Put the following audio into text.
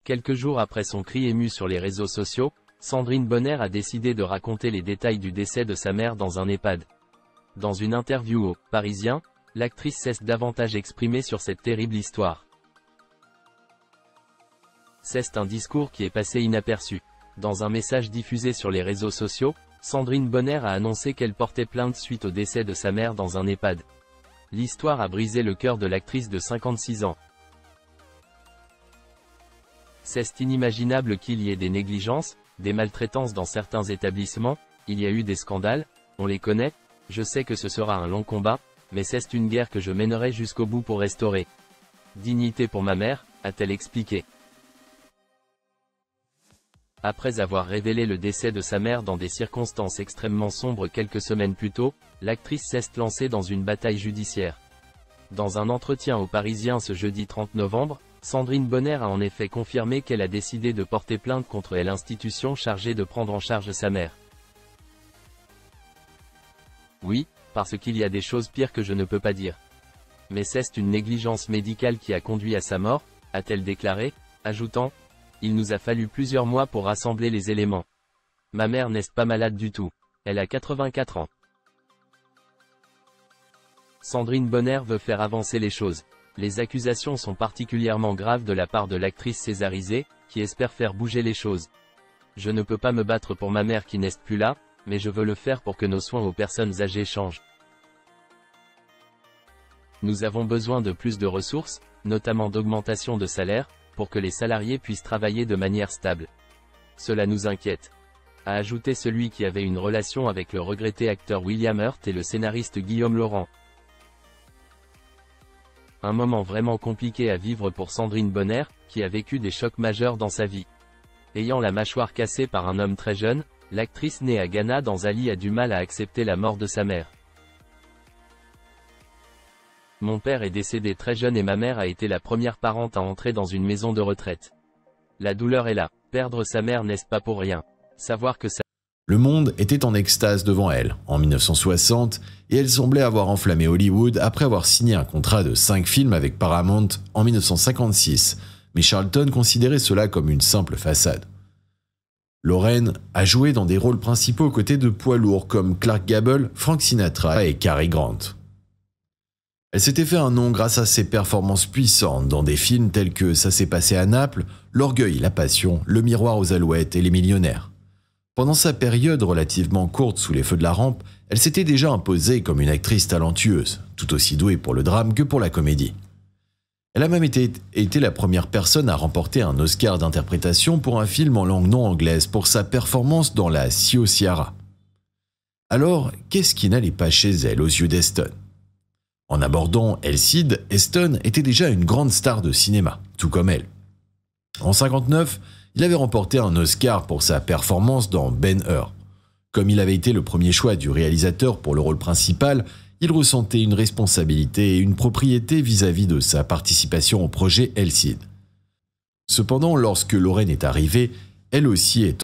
Quelques jours après son cri ému sur les réseaux sociaux, Sandrine Bonnaire a décidé de raconter les détails du décès de sa mère dans un EHPAD. Dans une interview au Parisien, l'actrice s'est davantage exprimée sur cette terrible histoire. C'est un discours qui est passé inaperçu. Dans un message diffusé sur les réseaux sociaux, Sandrine Bonnaire a annoncé qu'elle portait plainte suite au décès de sa mère dans un EHPAD. L'histoire a brisé le cœur de l'actrice de 56 ans. C'est inimaginable qu'il y ait des négligences, des maltraitances dans certains établissements, il y a eu des scandales, on les connaît, je sais que ce sera un long combat, mais c'est une guerre que je mènerai jusqu'au bout pour restaurer. Dignité pour ma mère, a-t-elle expliqué. Après avoir révélé le décès de sa mère dans des circonstances extrêmement sombres quelques semaines plus tôt, l'actrice s'est lancée dans une bataille judiciaire. Dans un entretien au Parisien ce jeudi 30 novembre, Sandrine Bonnaire a en effet confirmé qu'elle a décidé de porter plainte contre l'institution chargée de prendre en charge sa mère. Oui, parce qu'il y a des choses pires que je ne peux pas dire. Mais c'est une négligence médicale qui a conduit à sa mort, a-t-elle déclaré, ajoutant « Il nous a fallu plusieurs mois pour rassembler les éléments. Ma mère n'est pas malade du tout. Elle a 84 ans. » Sandrine Bonnaire veut faire avancer les choses. Les accusations sont particulièrement graves de la part de l'actrice césarisée, qui espère faire bouger les choses. Je ne peux pas me battre pour ma mère qui n'est plus là, mais je veux le faire pour que nos soins aux personnes âgées changent. Nous avons besoin de plus de ressources, notamment d'augmentation de salaire, pour que les salariés puissent travailler de manière stable. Cela nous inquiète. A ajouté celui qui avait une relation avec le regretté acteur William Hurt et le scénariste Guillaume Laurent. Un moment vraiment compliqué à vivre pour Sandrine Bonnaire, qui a vécu des chocs majeurs dans sa vie. Ayant la mâchoire cassée par un homme très jeune, l'actrice née à Ghana dans Zali a du mal à accepter la mort de sa mère. Mon père est décédé très jeune et ma mère a été la première parente à entrer dans une maison de retraite. La douleur est là. Perdre sa mère n'est pas pour rien. Savoir que ça... Le monde était en extase devant elle, en 1960, et elle semblait avoir enflammé Hollywood après avoir signé un contrat de 5 films avec Paramount en 1956, mais Charlton considérait cela comme une simple façade. Lorraine a joué dans des rôles principaux aux côtés de poids lourds comme Clark Gable, Frank Sinatra et Cary Grant. Elle s'était fait un nom grâce à ses performances puissantes dans des films tels que Ça s'est passé à Naples, L'Orgueil et la Passion, Le Miroir aux Alouettes et Les Millionnaires. Pendant sa période relativement courte sous les feux de la rampe, elle s'était déjà imposée comme une actrice talentueuse, tout aussi douée pour le drame que pour la comédie. Elle a même été la première personne à remporter un Oscar d'interprétation pour un film en langue non anglaise pour sa performance dans La Ciociara. Alors, qu'est-ce qui n'allait pas chez elle aux yeux d'Heston ? En abordant El Cid, Heston était déjà une grande star de cinéma, tout comme elle. En 1959, il avait remporté un Oscar pour sa performance dans Ben-Hur. Comme il avait été le premier choix du réalisateur pour le rôle principal, il ressentait une responsabilité et une propriété vis-à-vis de sa participation au projet El Cid. Cependant, lorsque Lorraine est arrivée, elle aussi est